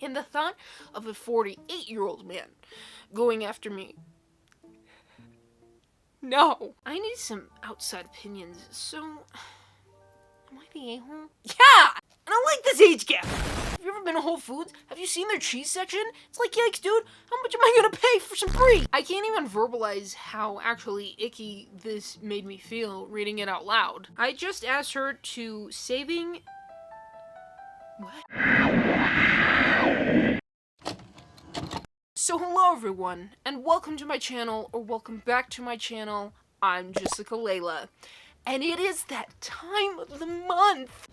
and the thought of a 48-year-old man going after me. No. I need some outside opinions, so... Am I the a-hole? Yeah! I don't like this age gap! Have you ever been to Whole Foods? Have you seen their cheese section? It's like, yikes, dude, how much am I gonna pay for some brie? I can't even verbalize how actually icky this made me feel reading it out loud. I just asked her to saving... What? So hello everyone, and welcome to my channel, or welcome back to my channel. I'm Jessica Layla, and it is that time of the month!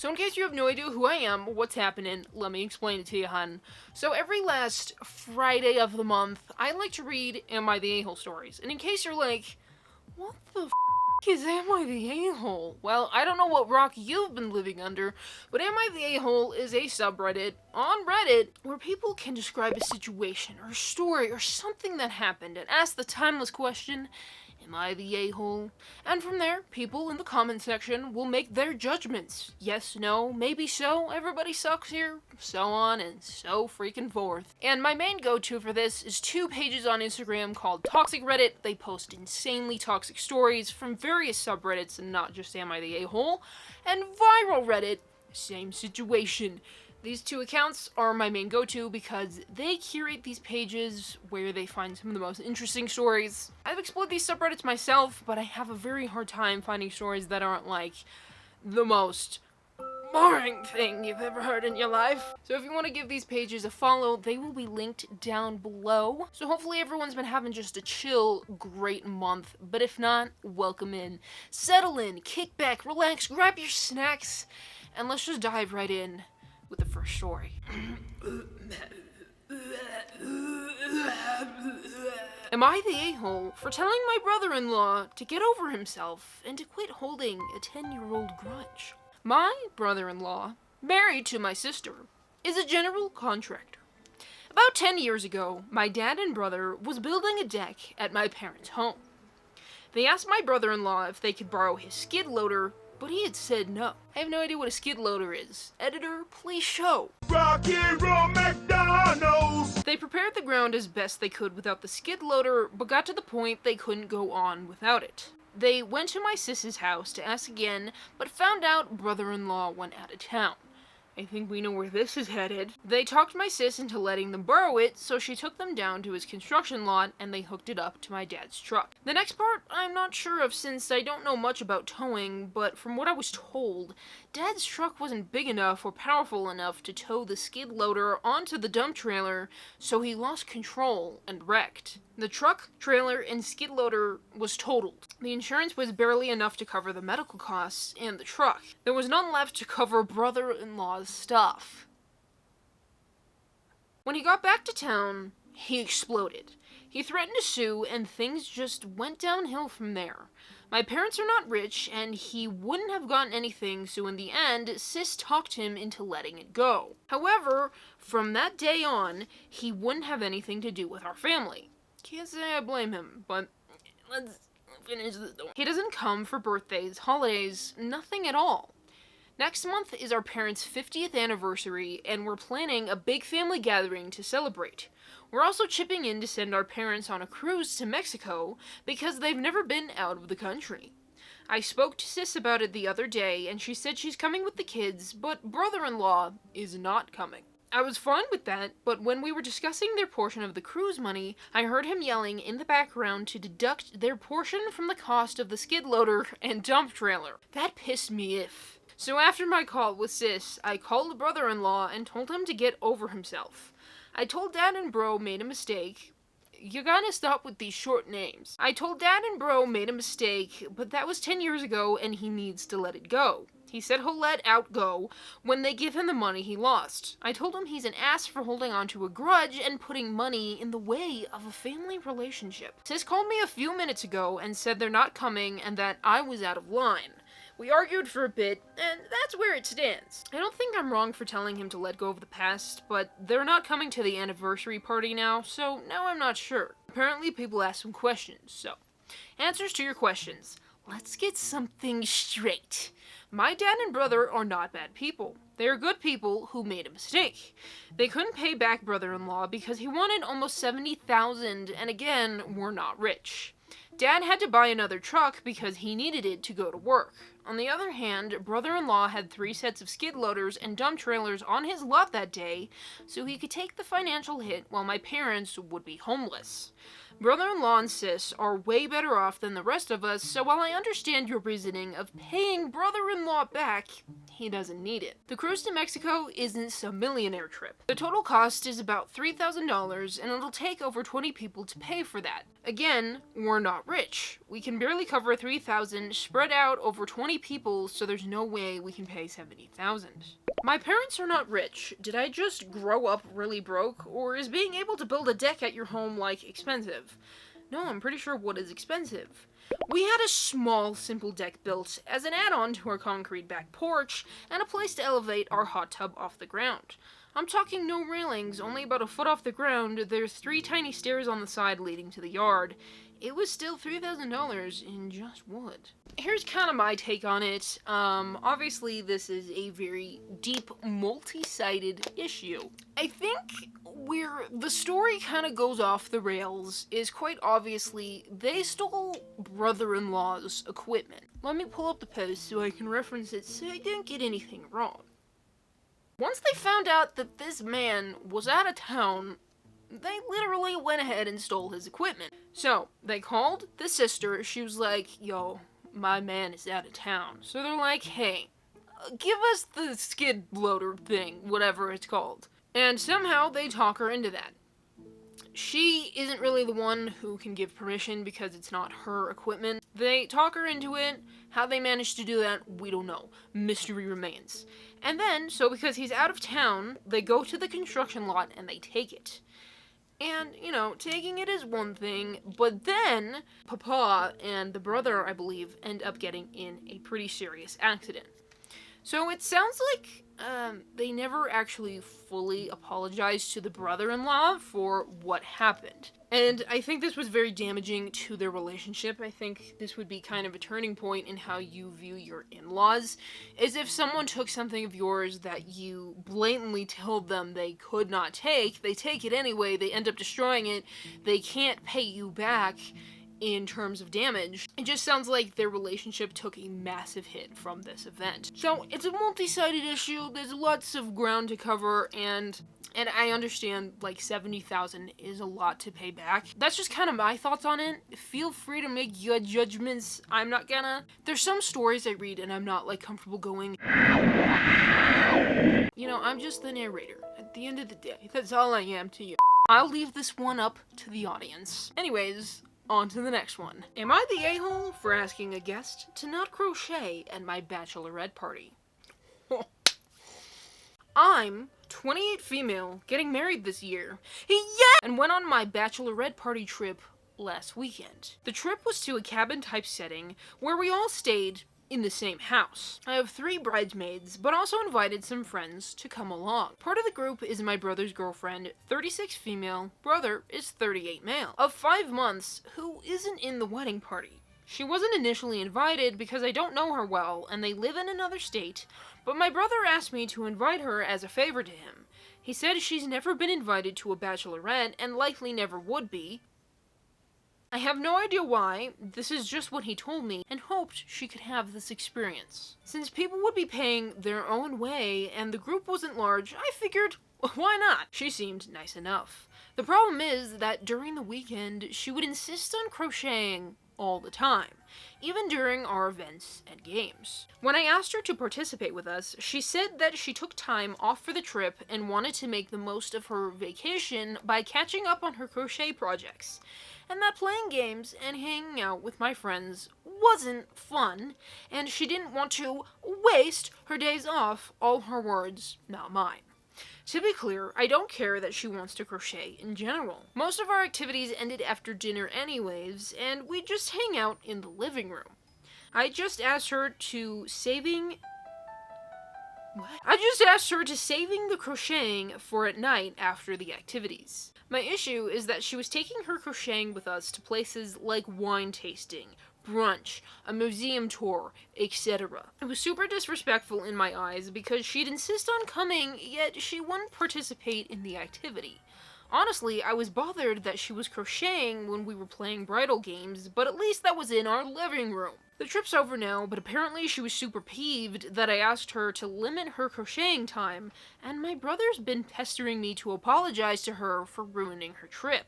So in case you have no idea who I am or what's happening, let me explain it to you, hun. So every last Friday of the month, I like to read Am I the A-hole stories. And in case you're like, what the f*** is Am I the A-hole? Well, I don't know what rock you've been living under, but Am I the A-hole is a subreddit on Reddit where people can describe a situation or a story or something that happened and ask the timeless question, am I the a-hole? And from there, people in the comment section will make their judgments. Yes, no, maybe so, everybody sucks here, so on and so freaking forth. And my main go-to for this is 2 pages on Instagram called Toxic Reddit. They post insanely toxic stories from various subreddits and not just Am I the a-hole? And Viral Reddit, same situation. These 2 accounts are my main go-to because they curate these pages where they find some of the most interesting stories. I've explored these subreddits myself, but I have a very hard time finding stories that aren't like the most boring thing you've ever heard in your life. So if you want to give these pages a follow, they will be linked down below. So hopefully everyone's been having just a chill, great month, but if not, welcome in. Settle in, kick back, relax, grab your snacks, and let's just dive right in with the first story. Am I the a-hole for telling my brother-in-law to get over himself and to quit holding a 10-year-old grudge? My brother-in-law, married to my sister, is a general contractor. About 10 years ago, my dad and brother was building a deck at my parents' home. They asked my brother-in-law if they could borrow his skid loader, but he had said no. I have no idea what a skid loader is. Editor, please show. Rock and roll McDonald's! They prepared the ground as best they could without the skid loader, but got to the point they couldn't go on without it. They went to my sis's house to ask again, but found out brother-in-law went out of town. I think we know where this is headed. They talked my sis into letting them borrow it, so she took them down to his construction lot and they hooked it up to my dad's truck. The next part I'm not sure of since I don't know much about towing, but from what I was told, Dad's truck wasn't big enough or powerful enough to tow the skid loader onto the dump trailer, so he lost control and wrecked. The truck, trailer, and skid loader was totaled. The insurance was barely enough to cover the medical costs and the truck. There was none left to cover brother-in-law's stuff. When he got back to town, he exploded. He threatened to sue, and things just went downhill from there. My parents are not rich, and he wouldn't have gotten anything, so in the end, sis talked him into letting it go. However, from that day on, he wouldn't have anything to do with our family. Can't say I blame him, but let's finish this. He doesn't come for birthdays, holidays, nothing at all. Next month is our parents' 50th anniversary, and we're planning a big family gathering to celebrate. We're also chipping in to send our parents on a cruise to Mexico because they've never been out of the country. I spoke to sis about it the other day, and she said she's coming with the kids, but brother-in-law is not coming. I was fine with that, but when we were discussing their portion of the cruise money, I heard him yelling in the background to deduct their portion from the cost of the skid loader and dump trailer. That pissed me off. So after my call with sis, I called brother-in-law and told him to get over himself. I told Dad and Bro made a mistake. You gotta stop with these short names. I told Dad and Bro made a mistake, but that was 10 years ago and he needs to let it go. He said he'll let out go when they give him the money he lost. I told him he's an ass for holding on to a grudge and putting money in the way of a family relationship. Sis called me a few minutes ago and said they're not coming and that I was out of line. We argued for a bit, and that's where it stands. I don't think I'm wrong for telling him to let go of the past, but they're not coming to the anniversary party now, so now I'm not sure. Apparently people ask some questions, so. Answers to your questions. let's get something straight. My dad and brother are not bad people. They are good people who made a mistake. They couldn't pay back brother-in-law because he wanted almost $70,000, and again, we're not rich. Dad had to buy another truck because he needed it to go to work. On the other hand, brother-in-law had 3 sets of skid loaders and dump trailers on his lot that day, so he could take the financial hit while my parents would be homeless. Brother-in-law and sis are way better off than the rest of us, so while I understand your reasoning of paying brother-in-law back, he doesn't need it. The cruise to Mexico isn't some millionaire trip. The total cost is about $3,000, and it'll take over 20 people to pay for that. Again, we're not rich. We can barely cover $3,000 spread out over 20 people, so there's no way we can pay $70,000. My parents are not rich. Did I just grow up really broke, or is being able to build a deck at your home, like, expensive? No, I'm pretty sure wood is expensive. We had a small, simple deck built as an add-on to our concrete back porch, and a place to elevate our hot tub off the ground. I'm talking no railings, only about a foot off the ground. There's 3 tiny stairs on the side leading to the yard. It was still $3,000 in just wood. Here's kind of my take on it. Obviously this is a very deep, multi-sided issue. I think where the story kind of goes off the rails is quite obviously they stole brother-in-law's equipment. Let me pull up the post so I can reference it so I don't get anything wrong. Once they found out that this man was out of town, they literally went ahead and stole his equipment. So, they called the sister. She was like, yo, my man is out of town. So they're like, hey, give us the skid loader thing, whatever it's called. And somehow they talk her into that. She isn't really the one who can give permission because it's not her equipment. They talk her into it. How they managed to do that, we don't know. Mystery remains. And then, so because he's out of town, they go to the construction lot and they take it. And, you know, taking it is one thing, but then Papa and the brother, I believe, end up getting in a pretty serious accident. So it sounds like they never actually fully apologized to the brother-in-law for what happened. And I think this was very damaging to their relationship. I think this would be kind of a turning point in how you view your in-laws. As if someone took something of yours that you blatantly told them they could not take, they take it anyway, they end up destroying it, they can't pay you back in terms of damage. It just sounds like their relationship took a massive hit from this event. So it's a multi-sided issue, there's lots of ground to cover, and I understand, like, $70,000 is a lot to pay back. That's just kind of my thoughts on it. Feel free to make your judgments. I'm not gonna. There's some stories I read and I'm not, like, comfortable going, you know, I'm just the narrator. At the end of the day, that's all I am to you. I'll leave this one up to the audience. Anyways, on to the next one. Am I the a-hole for asking a guest to not crochet at my bachelorette party? I'm 28 female, getting married this year. Yeah! And went on my bachelorette party trip last weekend. The trip was to a cabin-type setting where we all stayed in the same house. I have 3 bridesmaids, but also invited some friends to come along. Part of the group is my brother's girlfriend, 36 female, brother is 38 male, of 5 months, who isn't in the wedding party. She wasn't initially invited because I don't know her well and they live in another state, but my brother asked me to invite her as a favor to him. He said she's never been invited to a bachelorette and likely never would be. I have no idea why, this is just what he told me, and hoped she could have this experience. Since people would be paying their own way and the group wasn't large, I figured, why not? She seemed nice enough. The problem is that during the weekend, she would insist on crocheting all the time, even during our events and games. When I asked her to participate with us, she said that she took time off for the trip and wanted to make the most of her vacation by catching up on her crochet projects, and that playing games and hanging out with my friends wasn't fun, and she didn't want to waste her days off, all her words, not mine. To be clear, I don't care that she wants to crochet in general. Most of our activities ended after dinner anyways, and we just hang out in the living room. I just asked her to saving the crocheting for at night after the activities. My issue is that she was taking her crocheting with us to places like wine tasting, brunch, a museum tour, etc. It was super disrespectful in my eyes because she'd insist on coming, yet she wouldn't participate in the activity. Honestly, I was bothered that she was crocheting when we were playing bridal games, but at least that was in our living room. The trip's over now, but apparently she was super peeved that I asked her to limit her crocheting time, and my brother's been pestering me to apologize to her for ruining her trip.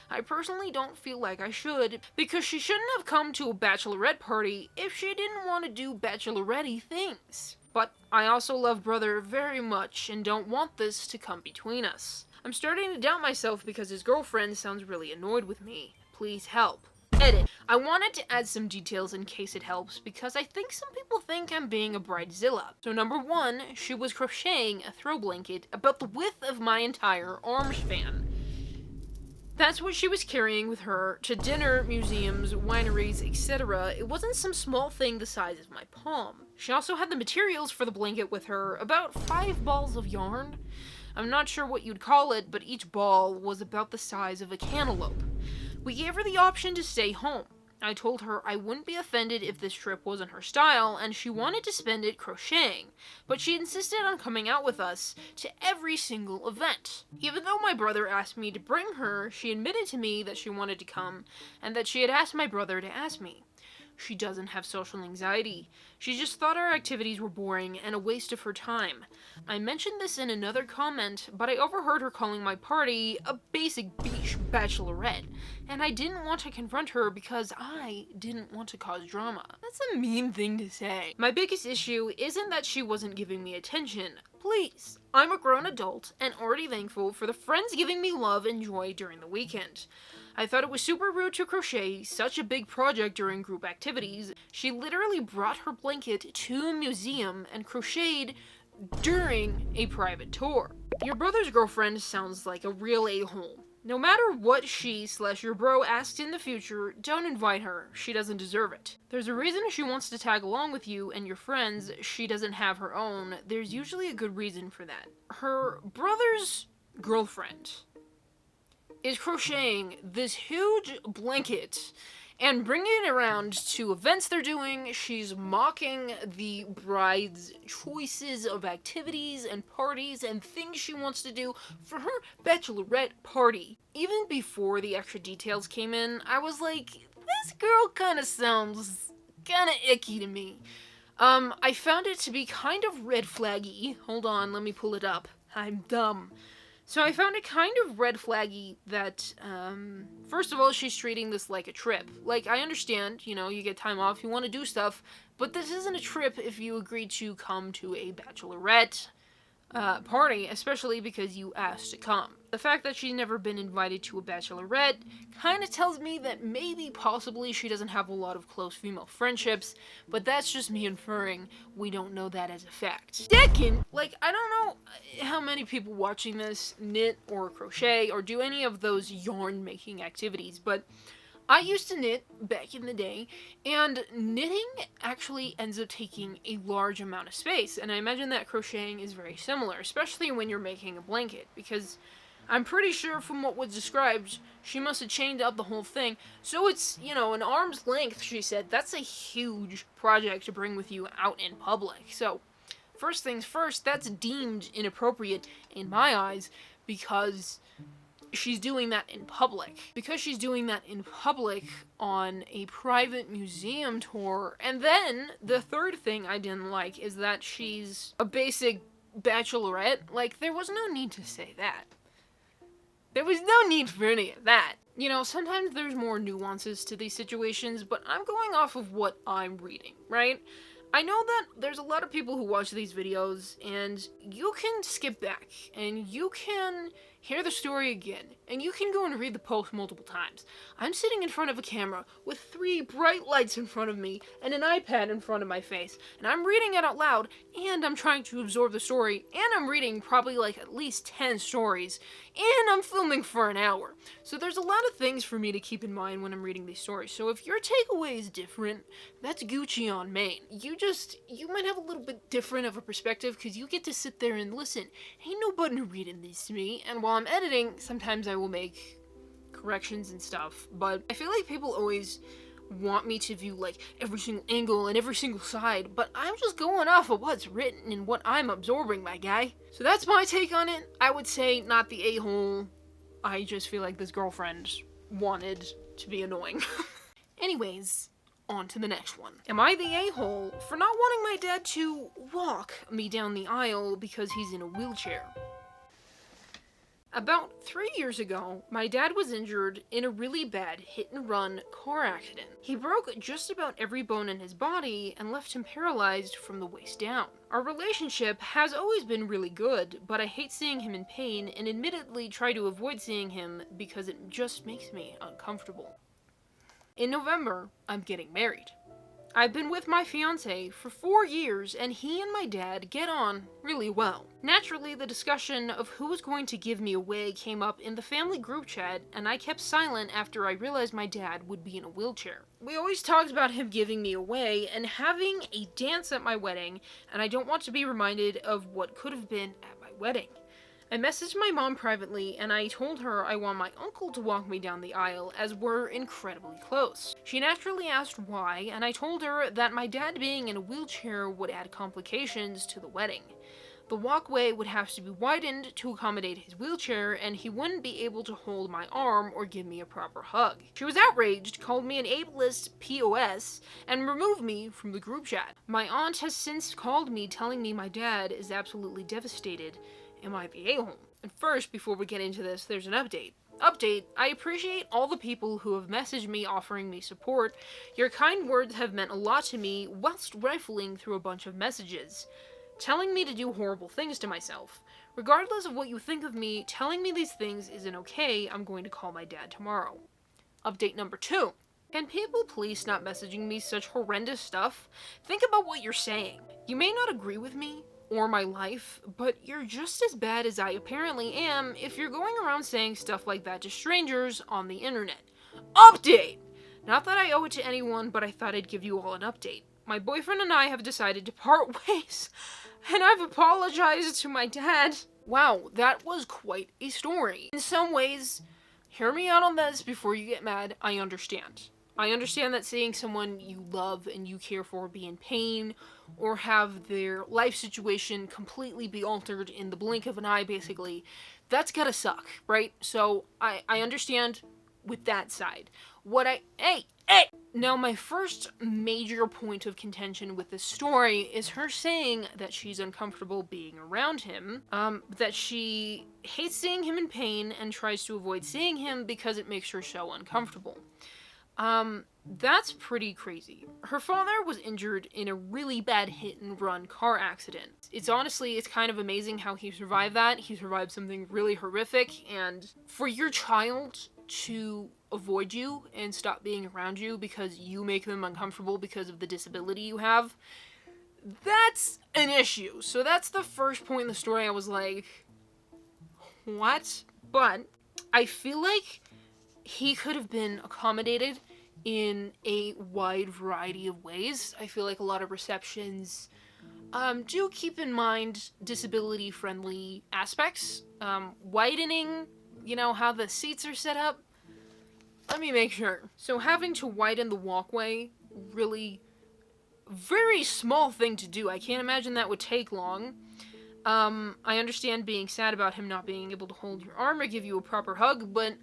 I personally don't feel like I should, because she shouldn't have come to a bachelorette party if she didn't want to do bachelorette-y things. But I also love brother very much and don't want this to come between us. I'm starting to doubt myself because his girlfriend sounds really annoyed with me. Please help. Edit. I wanted to add some details in case it helps because I think some people think I'm being a bridezilla. So number 1, she was crocheting a throw blanket about the width of my entire arm span. That's what she was carrying with her to dinner, museums, wineries, etc. It wasn't some small thing the size of my palm. She also had the materials for the blanket with her, about 5 balls of yarn. I'm not sure what you'd call it, but each ball was about the size of a cantaloupe. We gave her the option to stay home. I told her I wouldn't be offended if this trip wasn't her style, and she wanted to spend it crocheting, but she insisted on coming out with us to every single event. Even though my brother asked me to bring her, she admitted to me that she wanted to come, and that she had asked my brother to ask me. She doesn't have social anxiety. She just thought our activities were boring and a waste of her time. I mentioned this in another comment, but I overheard her calling my party a basic beach bachelorette, and I didn't want to confront her because I didn't want to cause drama. That's a mean thing to say. My biggest issue isn't that she wasn't giving me attention. Please, I'm a grown adult and already thankful for the friends giving me love and joy during the weekend. I thought it was super rude to crochet such a big project during group activities. She literally brought her blanket to a museum and crocheted during a private tour. Your brother's girlfriend sounds like a real a-hole. No matter what she/your bro asks in the future, don't invite her. She doesn't deserve it. There's a reason she wants to tag along with you and your friends. She doesn't have her own. There's usually a good reason for that. Her brother's girlfriend is crocheting this huge blanket and bringing it around to events they're doing. She's mocking the bride's choices of activities and parties and things she wants to do for her bachelorette party. Even before the extra details came in, I was like, this girl kind of sounds kind of icky to me. I found it to be kind of red flaggy. Hold on, let me pull it up. I'm dumb. So I found it kind of red flaggy that, first of all, she's treating this like a trip. Like, I understand, you know, you get time off, you want to do stuff, but this isn't a trip if you agree to come to a bachelorette party, especially because you asked to come. The fact that she's never been invited to a bachelorette kind of tells me that maybe, possibly, she doesn't have a lot of close female friendships, but that's just me inferring. We don't know that as a fact. Second, like, I don't know how many people watching this knit or crochet or do any of those yarn making activities, but I used to knit back in the day, and knitting actually ends up taking a large amount of space, and I imagine that crocheting is very similar, especially when you're making a blanket, because I'm pretty sure from what was described, she must have chained up the whole thing, so it's, you know, an arm's length, she said. That's a huge project to bring with you out in public. So, first things first, that's deemed inappropriate in my eyes, because she's doing that in public. Because she's doing that in public on a private museum tour. And then, the third thing I didn't like is that she's a basic bachelorette. Like, there was no need to say that. There was no need for any of that. You know, sometimes there's more nuances to these situations, but I'm going off of what I'm reading, right? I know that there's a lot of people who watch these videos, and you can skip back, and you can hear the story again, and you can go and read the post multiple times. I'm sitting in front of a camera with 3 bright lights in front of me and an iPad in front of my face, and I'm reading it out loud, and I'm trying to absorb the story, and I'm reading probably like at least 10 stories, and I'm filming for an hour. So there's a lot of things for me to keep in mind when I'm reading these stories. So if your takeaway is different, that's Gucci on Maine. You might have a little bit different of a perspective because you get to sit there and listen. Ain't nobody reading these to me, and while I'm editing, sometimes I will make corrections and stuff, but I feel like people always want me to view, like, every single angle and every single side, but I'm just going off of what's written and what I'm absorbing, my guy. So that's my take on it. I would say not the a-hole. I just feel like this girlfriend wanted to be annoying. Anyways, on to the next one. Am I the a-hole for not wanting my dad to walk me down the aisle because he's in a wheelchair? About 3 years ago, my dad was injured in a really bad hit-and-run car accident. He broke just about every bone in his body and left him paralyzed from the waist down. Our relationship has always been really good, but I hate seeing him in pain and admittedly try to avoid seeing him because it just makes me uncomfortable. In November, I'm getting married. I've been with my fiancé for 4 years, and he and my dad get on really well. Naturally, the discussion of who was going to give me away came up in the family group chat, and I kept silent after I realized my dad would be in a wheelchair. We always talked about him giving me away and having a dance at my wedding, and I don't want to be reminded of what could have been at my wedding. I messaged my mom privately, and I told her I want my uncle to walk me down the aisle, as we're incredibly close. She naturally asked why, and I told her that my dad being in a wheelchair would add complications to the wedding. The walkway would have to be widened to accommodate his wheelchair, and he wouldn't be able to hold my arm or give me a proper hug. She was outraged, called me an ableist POS, and removed me from the group chat. My aunt has since called me telling me my dad is absolutely devastated. Am I the a-hole? And first, before we get into this, there's an update. I appreciate all the people who have messaged me offering me support. Your kind words have meant a lot to me whilst rifling through a bunch of messages, telling me to do horrible things to myself. Regardless of what you think of me, telling me these things isn't okay. I'm going to call my dad tomorrow. Update number 2. Can people please stop messaging me such horrendous stuff? Think about what you're saying. You may not agree with me or my life, but you're just as bad as I apparently am if you're going around saying stuff like that to strangers on the internet. Update! Not that I owe it to anyone, but I thought I'd give you all an update. My boyfriend and I have decided to part ways, and I've apologized to my dad. Wow, that was quite a story. In some ways, hear me out on this before you get mad. I understand. I understand that seeing someone you love and you care for be in pain or have their life situation completely be altered in the blink of an eye, basically, that's gotta suck, right? So I understand with that side. Hey! Now, my first major point of contention with this story is her saying that she's uncomfortable being around him, that she hates seeing him in pain and tries to avoid seeing him because it makes her so uncomfortable. That's pretty crazy. Her father was injured in a really bad hit-and-run car accident. It's kind of amazing how he survived that. He survived something really horrific, and for your child to avoid you and stop being around you because you make them uncomfortable because of the disability you have, that's an issue. So that's the first point in the story I was like, what? But I feel like he could have been accommodated in a wide variety of ways. I feel like a lot of receptions do keep in mind disability-friendly aspects. Widening, how the seats are set up. Let me make sure. So having to widen the walkway, really very small thing to do. I can't imagine that would take long. I understand being sad about him not being able to hold your arm or give you a proper hug, but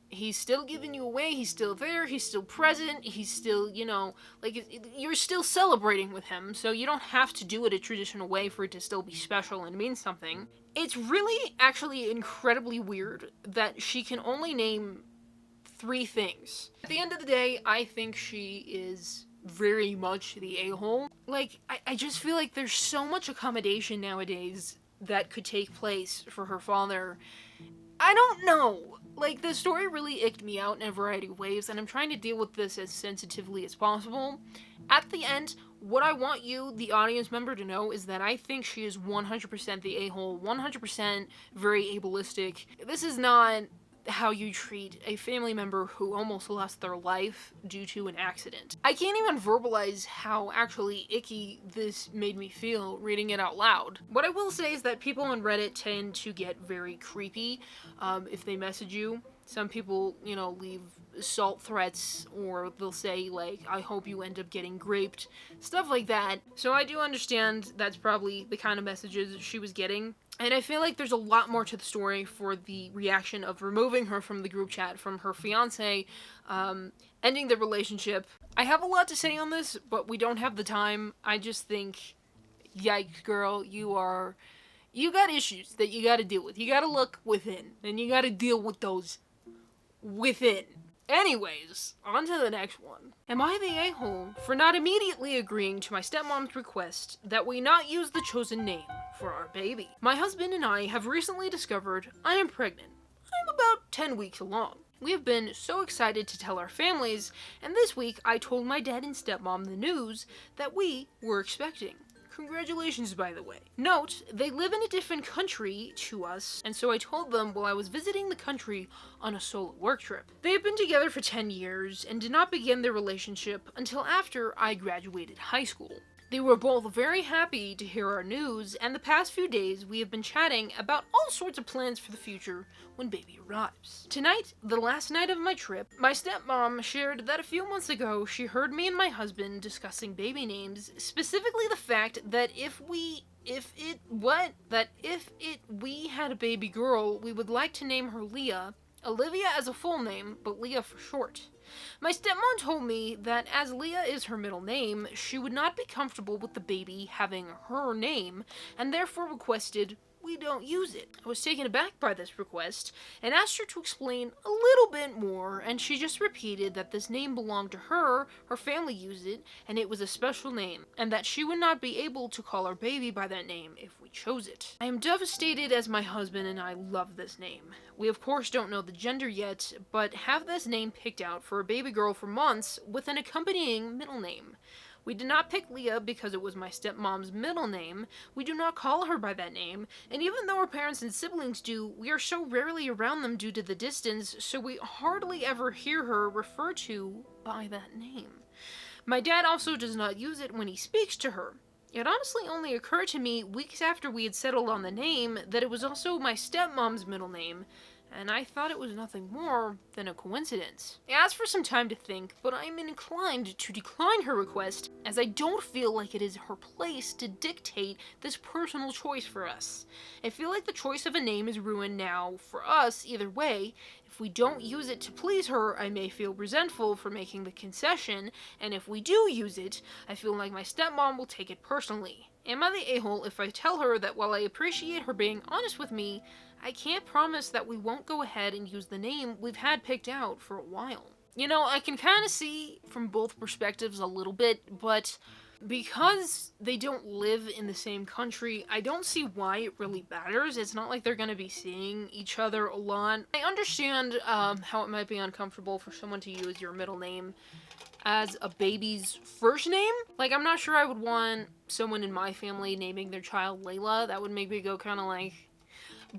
he's still giving you away, he's still there, he's still present, he's still, you're still celebrating with him, so you don't have to do it a traditional way for it to still be special and mean something. It's really actually incredibly weird that she can only name 3 things. At the end of the day, I think she is very much the a-hole. I just feel like there's so much accommodation nowadays that could take place for her father. I don't know. The story really icked me out in a variety of ways, and I'm trying to deal with this as sensitively as possible. At the end, what I want you, the audience member, to know is that I think she is 100% the a-hole, 100% very ableistic. This is not how you treat a family member who almost lost their life due to an accident. I can't even verbalize how actually icky this made me feel reading it out loud. What I will say is that people on Reddit tend to get very creepy if they message you. Some people, leave assault threats, or they'll say, like, I hope you end up getting raped, stuff like that. So I do understand that's probably the kind of messages she was getting. And I feel like there's a lot more to the story for the reaction of removing her from the group chat, from her fiance, ending the relationship. I have a lot to say on this, but we don't have the time. I just think, yikes, girl, you got issues that you gotta deal with. You gotta look within, and you gotta deal with those within. Anyways, on to the next one. Am I the a-hole for not immediately agreeing to my stepmom's request that we not use the chosen name for our baby? My husband and I have recently discovered I am pregnant. I'm about 10 weeks along. We have been so excited to tell our families, and this week I told my dad and stepmom the news that we were expecting. Congratulations, by the way. Note, they live in a different country to us, and so I told them while I was visiting the country on a solo work trip. They have been together for 10 years and did not begin their relationship until after I graduated high school. They were both very happy to hear our news, and the past few days we have been chatting about all sorts of plans for the future when baby arrives. Tonight, the last night of my trip, my stepmom shared that a few months ago she heard me and my husband discussing baby names, specifically the fact that if we had a baby girl, we would like to name her Leah, Olivia as a full name, but Leah for short. My stepmom told me that as Leah is her middle name, she would not be comfortable with the baby having her name, and therefore requested we don't use it. I was taken aback by this request, and asked her to explain a little bit more, and she just repeated that this name belonged to her family used it, and it was a special name, and that she would not be able to call our baby by that name if we chose it. I am devastated as my husband and I love this name. We of course don't know the gender yet, but have this name picked out for a baby girl for months with an accompanying middle name. We did not pick Leah because it was my stepmom's middle name. We do not call her by that name, and even though our parents and siblings do, we are so rarely around them due to the distance, so we hardly ever hear her referred to by that name. My dad also does not use it when he speaks to her. It honestly only occurred to me weeks after we had settled on the name that it was also my stepmom's middle name, and I thought it was nothing more than a coincidence. I asked for some time to think, but I am inclined to decline her request, as I don't feel like it is her place to dictate this personal choice for us. I feel like the choice of a name is ruined now for us either way. If we don't use it to please her, I may feel resentful for making the concession, and if we do use it, I feel like my stepmom will take it personally. Am I the a-hole if I tell her that while I appreciate her being honest with me, I can't promise that we won't go ahead and use the name we've had picked out for a while? I can kind of see from both perspectives a little bit, but because they don't live in the same country, I don't see why it really matters. It's not like they're going to be seeing each other a lot. I understand how it might be uncomfortable for someone to use your middle name as a baby's first name. Like, I'm not sure I would want someone in my family naming their child Layla. That would make me go kind of like...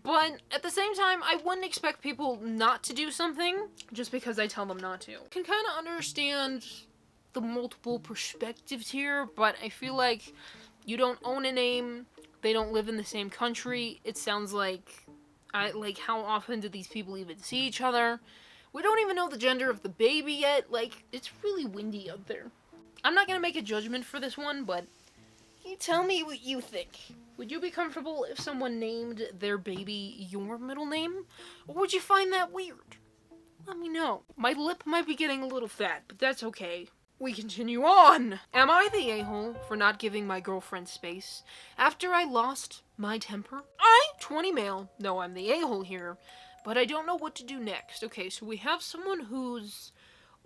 But at the same time, I wouldn't expect people not to do something just because I tell them not to. I can kind of understand the multiple perspectives here, but I feel like you don't own a name, they don't live in the same country. It sounds like, how often do these people even see each other? We don't even know the gender of the baby yet. Like, it's really windy out there. I'm not gonna make a judgment for this one, but you tell me what you think. Would you be comfortable if someone named their baby your middle name? Or would you find that weird? Let me know. My lip might be getting a little fat, but that's okay. We continue on! Am I the a-hole for not giving my girlfriend space after I lost my temper? 20 male, know I'm the a-hole here, but I don't know what to do next. Okay, so we have someone who's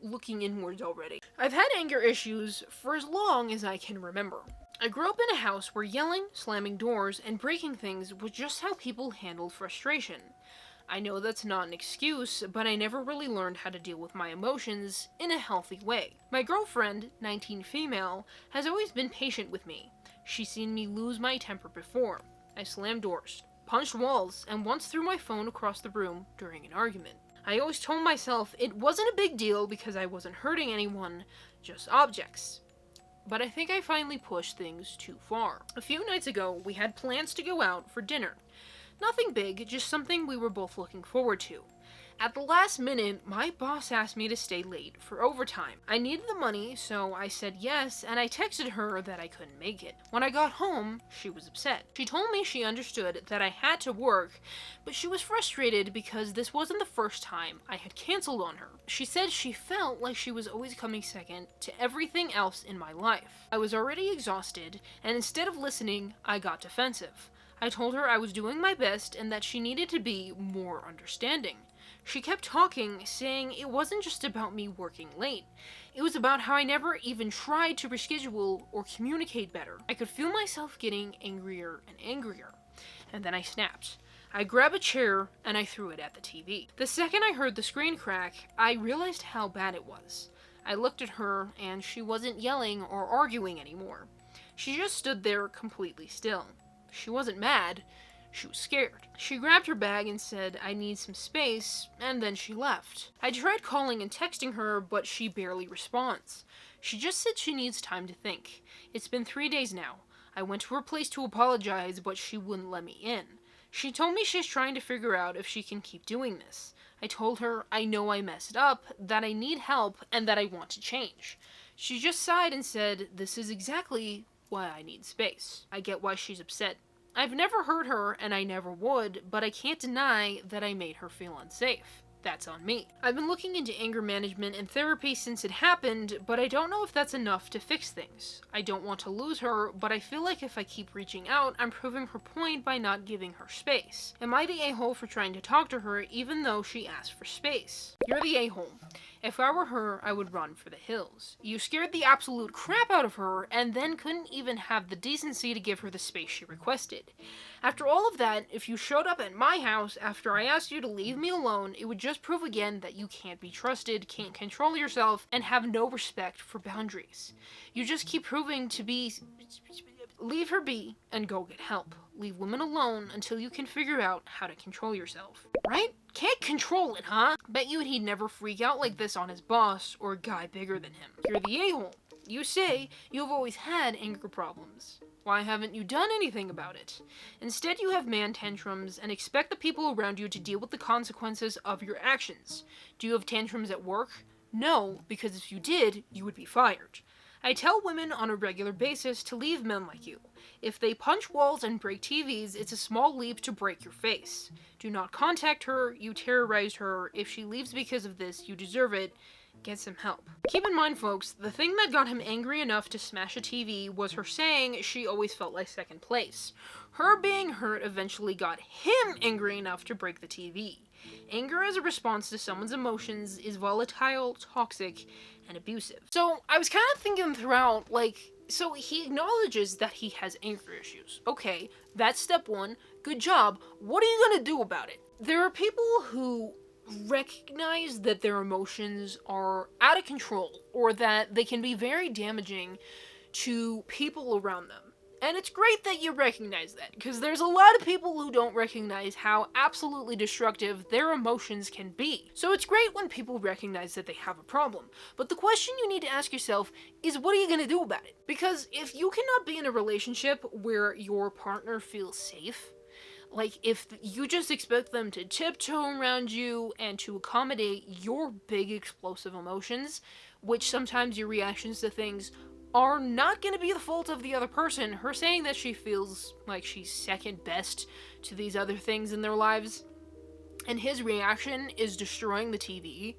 looking inwards already. I've had anger issues for as long as I can remember. I grew up in a house where yelling, slamming doors, and breaking things was just how people handled frustration. I know that's not an excuse, but I never really learned how to deal with my emotions in a healthy way. My girlfriend, 19 female, has always been patient with me. She's seen me lose my temper before. I slammed doors, punched walls, and once threw my phone across the room during an argument. I always told myself it wasn't a big deal because I wasn't hurting anyone, just objects. But I think I finally pushed things too far. A few nights ago, we had plans to go out for dinner. Nothing big, just something we were both looking forward to. At the last minute, my boss asked me to stay late for overtime. I needed the money, so I said yes, and I texted her that I couldn't make it. When I got home, she was upset. She told me she understood that I had to work, but she was frustrated because this wasn't the first time I had canceled on her. She said she felt like she was always coming second to everything else in my life. I was already exhausted, and instead of listening, I got defensive. I told her I was doing my best and that she needed to be more understanding. She kept talking, saying it wasn't just about me working late. It was about how I never even tried to reschedule or communicate better. I could feel myself getting angrier and angrier. And then I snapped. I grabbed a chair and I threw it at the TV. The second I heard the screen crack, I realized how bad it was. I looked at her and she wasn't yelling or arguing anymore. She just stood there completely still. She wasn't mad, she was scared. She grabbed her bag and said, "I need some space," and then she left. I tried calling and texting her, but she barely responds. She just said she needs time to think. It's been 3 days now. I went to her place to apologize, but she wouldn't let me in. She told me she's trying to figure out if she can keep doing this. I told her I know I messed up, that I need help, and that I want to change. She just sighed and said, "This is exactly why I need space." I get why she's upset. I've never hurt her, and I never would, but I can't deny that I made her feel unsafe. That's on me. I've been looking into anger management and therapy since it happened, but I don't know if that's enough to fix things. I don't want to lose her, but I feel like if I keep reaching out, I'm proving her point by not giving her space. Am I the a-hole for trying to talk to her even though she asked for space? You're the a-hole. If I were her, I would run for the hills. You scared the absolute crap out of her, and then couldn't even have the decency to give her the space she requested. After all of that, if you showed up at my house after I asked you to leave me alone, it would just prove again that you can't be trusted, can't control yourself, and have no respect for boundaries. You just keep proving to be... Leave her be and go get help. Leave women alone until you can figure out how to control yourself. Right? Can't control it, huh? Bet you he'd never freak out like this on his boss or a guy bigger than him. You're the a-hole. You say you've always had anger problems. Why haven't you done anything about it? Instead, you have man tantrums and expect the people around you to deal with the consequences of your actions. Do you have tantrums at work? No, because if you did, you would be fired. I tell women on a regular basis to leave men like you. If they punch walls and break TVs, it's a small leap to break your face. Do not contact her, you terrorized her. If she leaves because of this, you deserve it. Get some help. Keep in mind, folks, the thing that got him angry enough to smash a TV was her saying she always felt like second place. Her being hurt eventually got him angry enough to break the TV. Anger as a response to someone's emotions is volatile, toxic, and abusive. So I was kind of thinking throughout, so he acknowledges that he has anger issues. Okay, that's step one. Good job. What are you gonna do about it? There are people who recognize that their emotions are out of control, or that they can be very damaging to people around them. And it's great that you recognize that, because there's a lot of people who don't recognize how absolutely destructive their emotions can be. So it's great when people recognize that they have a problem. But the question you need to ask yourself is, what are you going to do about it? Because if you cannot be in a relationship where your partner feels safe, if you just expect them to tiptoe around you and to accommodate your big explosive emotions, which sometimes your reactions to things are not going to be the fault of the other person. Her saying that she feels like she's second best to these other things in their lives, and his reaction is destroying the TV.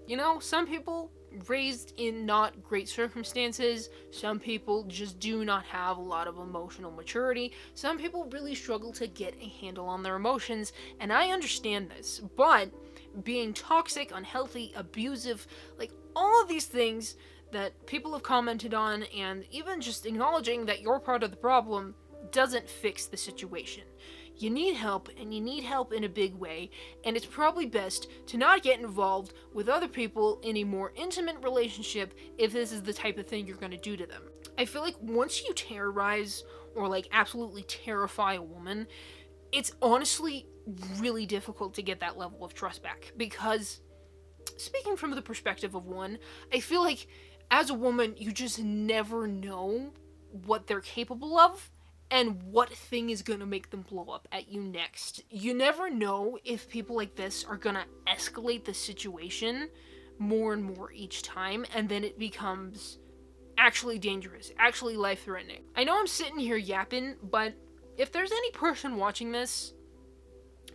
You know, some people raised in not great circumstances, some people just do not have a lot of emotional maturity, some people really struggle to get a handle on their emotions, and I understand this, but being toxic, unhealthy, abusive, all of these things that people have commented on, and even just acknowledging that you're part of the problem, doesn't fix the situation. You need help, and you need help in a big way, and it's probably best to not get involved with other people in a more intimate relationship if this is the type of thing you're going to do to them. I feel like once you terrorize or absolutely terrify a woman, it's honestly really difficult to get that level of trust back, because speaking from the perspective of one, I feel like as a woman, you just never know what they're capable of, and what thing is gonna make them blow up at you next. You never know if people like this are gonna escalate the situation more and more each time, and then it becomes actually dangerous, actually life-threatening. I know I'm sitting here yapping, but if there's any person watching this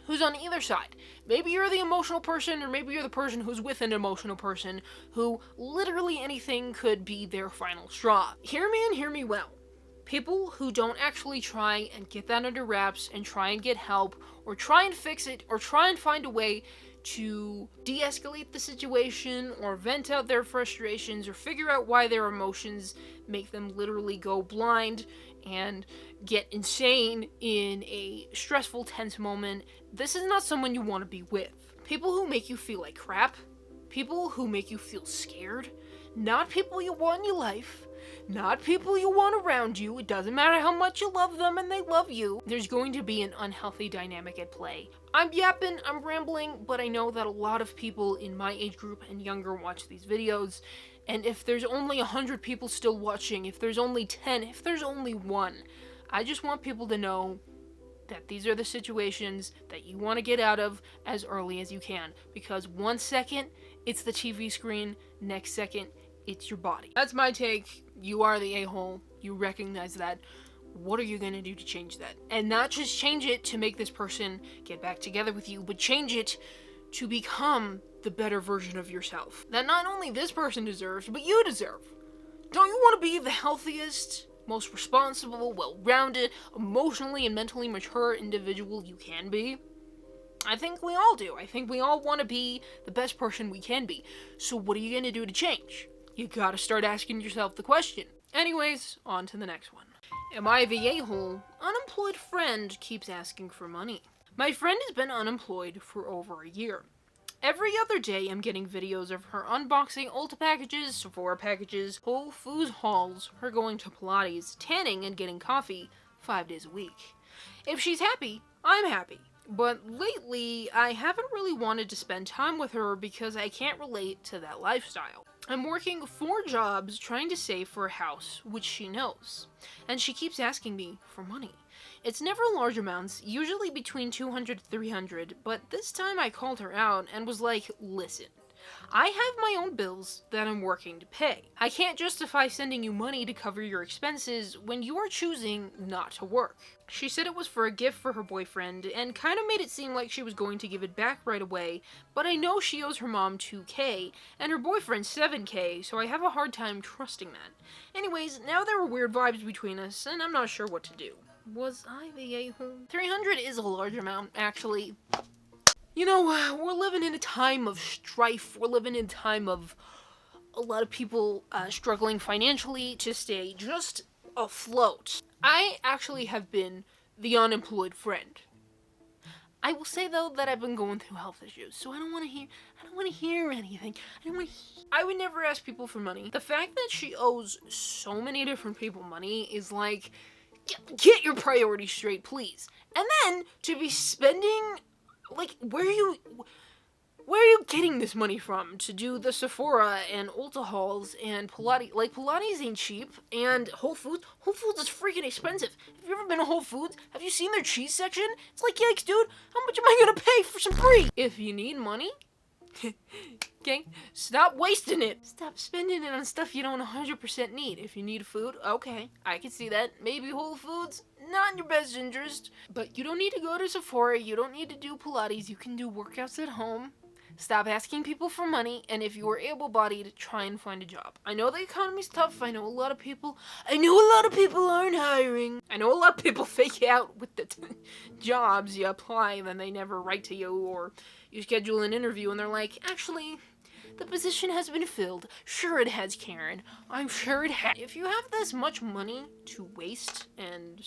who's on either side, maybe you're the emotional person, or maybe you're the person who's with an emotional person who literally anything could be their final straw. Hear me and hear me well. People who don't actually try and get that under wraps and try and get help, or try and fix it, or try and find a way to de-escalate the situation, or vent out their frustrations, or figure out why their emotions make them literally go blind and get insane in a stressful, tense moment, this is not someone you want to be with. People who make you feel like crap, people who make you feel scared, not people you want in your life, not people you want around you. It doesn't matter how much you love them and they love you. There's going to be an unhealthy dynamic at play. I'm yapping, I'm rambling, but I know that a lot of people in my age group and younger watch these videos, and if there's only 100 people still watching, if there's only 10, if there's only 1, I just want people to know that these are the situations that you want to get out of as early as you can, because 1 second, it's the TV screen, next second, it's your body. That's my take. You are the a-hole. You recognize that. What are you gonna do to change that? And not just change it to make this person get back together with you, but change it to become the better version of yourself that not only this person deserves, but you deserve. Don't you want to be the healthiest, most responsible, well-rounded, emotionally and mentally mature individual you can be? I think we all do. I think we all want to be the best person we can be. So what are you gonna do to change? You gotta start asking yourself the question. Anyways, on to the next one. Am I the a-hole? Unemployed friend keeps asking for money. My friend has been unemployed for over a year. Every other day I'm getting videos of her unboxing Ulta packages, Sephora packages, Whole Foods hauls, her going to Pilates, tanning, and getting coffee 5 days a week. If she's happy, I'm happy. But lately, I haven't really wanted to spend time with her because I can't relate to that lifestyle. I'm working 4 jobs trying to save for a house, which she knows, and she keeps asking me for money. It's never large amounts, usually between $200 to $300, but this time I called her out and was like, listen, I have my own bills that I'm working to pay. I can't justify sending you money to cover your expenses when you are choosing not to work. She said it was for a gift for her boyfriend and kind of made it seem like she was going to give it back right away, but I know she owes her mom $2K and her boyfriend $7K, so I have a hard time trusting that. Anyways, now there were weird vibes between us and I'm not sure what to do. Was I the a-hole? 300 is a large amount, actually. You know, we're living in a time of strife. We're living in a time of a lot of people struggling financially to stay just afloat. I actually have been the unemployed friend. I will say though that I've been going through health issues, so I don't want to hear anything. I would never ask people for money. The fact that she owes so many different people money is like, get your priorities straight, please. And then to be spending, like, where are you getting this money from to do the Sephora and Ulta hauls and Pilates? Like, Pilates ain't cheap, and Whole Foods is freaking expensive. Have you ever been to Whole Foods? Have you seen their cheese section? It's like, yikes, dude, how much am I gonna pay for some brie? If you need money, okay, stop wasting it. Stop spending it on stuff you don't 100% need. If you need food, okay, I can see that. Maybe Whole Foods, not in your best interest. But you don't need to go to Sephora. You don't need to do Pilates. You can do workouts at home. Stop asking people for money, and if you are able-bodied, try and find a job. I know the economy's tough. I know a lot of people aren't hiring. I know a lot of people fake out with the jobs. You apply, then they never write to you, or you schedule an interview, and they're like, actually, the position has been filled. Sure it has, Karen. I'm sure it has. If you have this much money to waste, and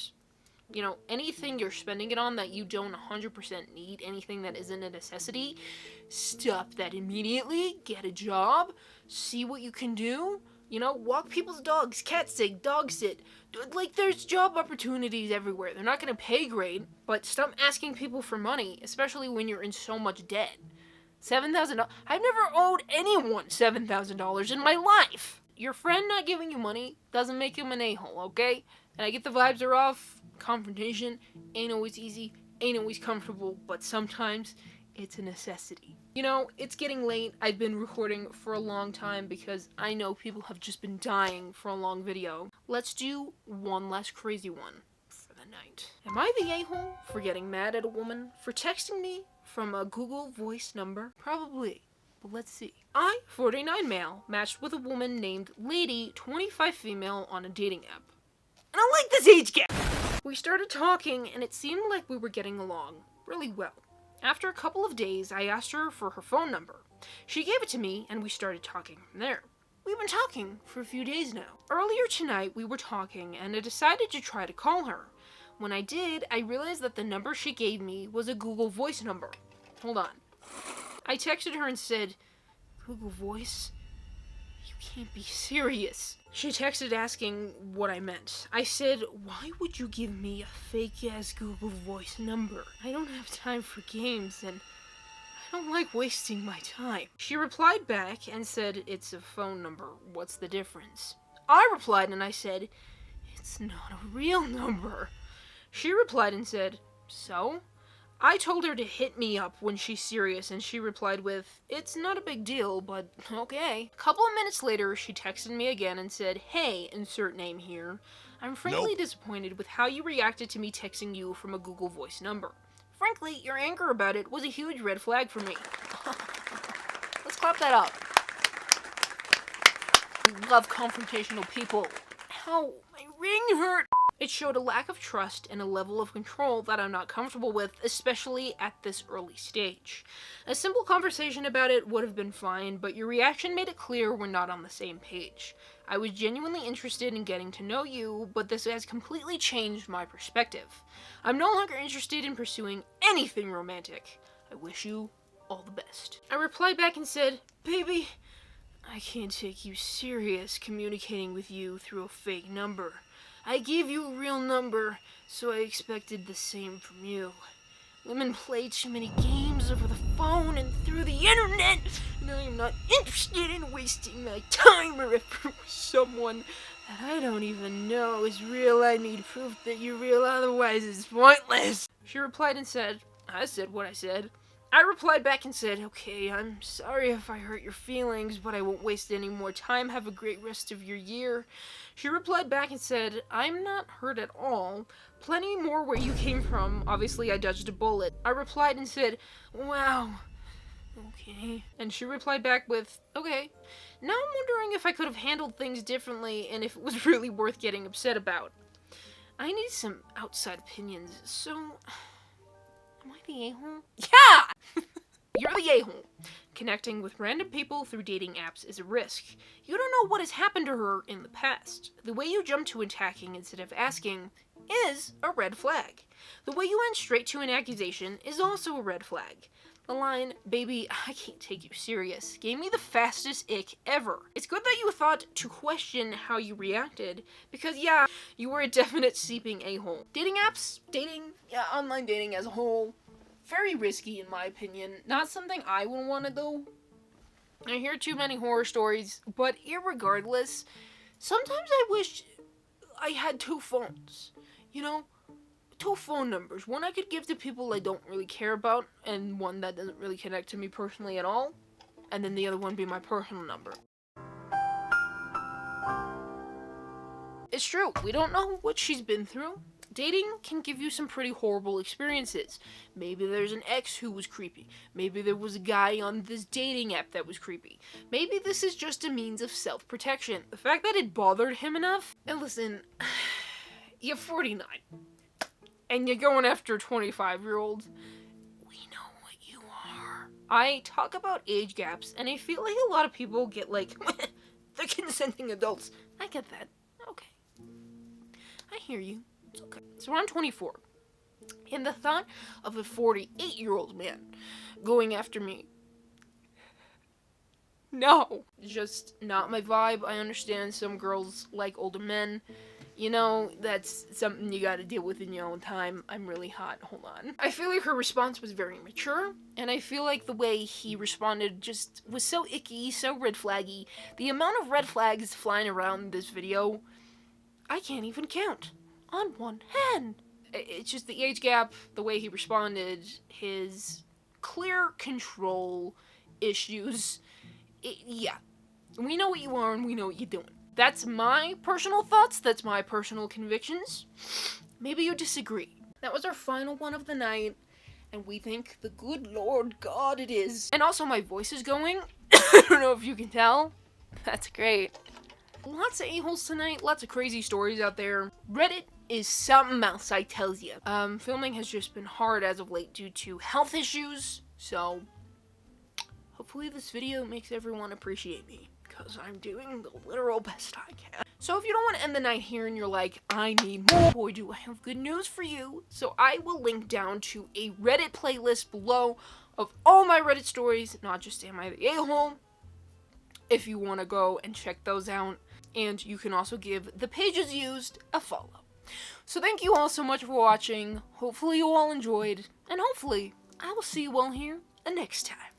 you know, anything you're spending it on that you don't 100% need, anything that isn't a necessity, stop that immediately, get a job, see what you can do, you know, walk people's dogs, cat sit, dog sit. Like, there's job opportunities everywhere. They're not gonna pay great, but stop asking people for money, especially when you're in so much debt. $7,000, I've never owed anyone $7,000 in my life. Your friend not giving you money doesn't make him an a-hole, okay? And I get the vibes are off. Confrontation ain't always easy, ain't always comfortable, but sometimes it's a necessity. You know, it's getting late. I've been recording for a long time because I know people have just been dying for a long video. Let's do one less crazy one for the night. Am I the a-hole for getting mad at a woman for texting me from a Google Voice number? Probably. But let's see. I, 49 male, matched with a woman named Lady, 25 female on a dating app. And I like this age gap! We started talking and it seemed like we were getting along really well. After a couple of days, I asked her for her phone number. She gave it to me and we started talking from there. We've been talking for a few days now. Earlier tonight, we were talking and I decided to try to call her. When I did, I realized that the number she gave me was a Google Voice number. Hold on. I texted her and said, Google Voice? You can't be serious. She texted asking what I meant. I said, why would you give me a fake-ass Google Voice number? I don't have time for games and I don't like wasting my time. She replied back and said, it's a phone number. What's the difference? I replied and I said, it's not a real number. She replied and said, so? I told her to hit me up when she's serious, and she replied with, it's not a big deal, but okay. A couple of minutes later, she texted me again and said, hey, insert name here. I'm frankly disappointed with how you reacted to me texting you from a Google Voice number. Frankly, your anger about it was a huge red flag for me. Let's clap that up. We love confrontational people. Ow, my ring hurt. It showed a lack of trust and a level of control that I'm not comfortable with, especially at this early stage. A simple conversation about it would have been fine, but your reaction made it clear we're not on the same page. I was genuinely interested in getting to know you, but this has completely changed my perspective. I'm no longer interested in pursuing anything romantic. I wish you all the best. I replied back and said, baby, I can't take you serious communicating with you through a fake number. I gave you a real number, so I expected the same from you. Women play too many games over the phone and through the internet, and I am not interested in wasting my time or effort with someone that I don't even know is real. I need proof that you're real, otherwise it's pointless. She replied and said, I said what I said. I replied back and said, okay, I'm sorry if I hurt your feelings, but I won't waste any more time. Have a great rest of your year. She replied back and said, I'm not hurt at all. Plenty more where you came from. Obviously, I dodged a bullet. I replied and said, wow, okay. And she replied back with, okay. Now I'm wondering if I could have handled things differently and if it was really worth getting upset about. I need some outside opinions, so... Am I the a-hole? Yeah! You're the a-hole. Connecting with random people through dating apps is a risk. You don't know what has happened to her in the past. The way you jump to attacking instead of asking is a red flag. The way you went straight to an accusation is also a red flag. The line, baby, I can't take you serious, gave me the fastest ick ever. It's good that you thought to question how you reacted, because yeah, you were a definite seeping a-hole. Dating apps, online dating as a whole, very risky in my opinion. Not something I would want to do. I hear too many horror stories, but irregardless, sometimes I wish I had two phones, you know? Two phone numbers. One I could give to people I don't really care about, and one that doesn't really connect to me personally at all, and then the other one be my personal number. It's true, we don't know what she's been through. Dating can give you some pretty horrible experiences. Maybe there's an ex who was creepy. Maybe there was a guy on this dating app that was creepy. Maybe this is just a means of self-protection. The fact that it bothered him enough, and listen, you're 49. And you're going after a 25-year-old, we know what you are. I talk about age gaps, and I feel like a lot of people get like, they're consenting adults. I get that. Okay. I hear you. It's okay. So I'm 24. And the thought of a 48-year-old man going after me, no. Just not my vibe. I understand some girls like older men. You know, that's something you gotta deal with in your own time. I'm really hot. Hold on. I feel like her response was very mature, and I feel like the way he responded just was so icky, so red flaggy. The amount of red flags flying around this video, I can't even count on one hand. It's just the age gap, the way he responded, his clear control issues. Yeah. We know what you are and we know what you're doing. That's my personal thoughts. That's my personal convictions. Maybe you disagree. That was our final one of the night. And we thank the good Lord God it is. And also my voice is going. I don't know if you can tell. That's great. Lots of a-holes tonight. Lots of crazy stories out there. Reddit is something else, I tell you. Filming has just been hard as of late due to health issues. So, hopefully this video makes everyone appreciate me. Because I'm doing the literal best I can. So if you don't want to end the night here and you're like, I need more, boy do I have good news for you. So I will link down to a Reddit playlist below of all my Reddit stories, not just Am I the A-hole, if you want to go and check those out. And you can also give the pages used a follow. So thank you all so much for watching. Hopefully you all enjoyed, and hopefully I will see you all here next time.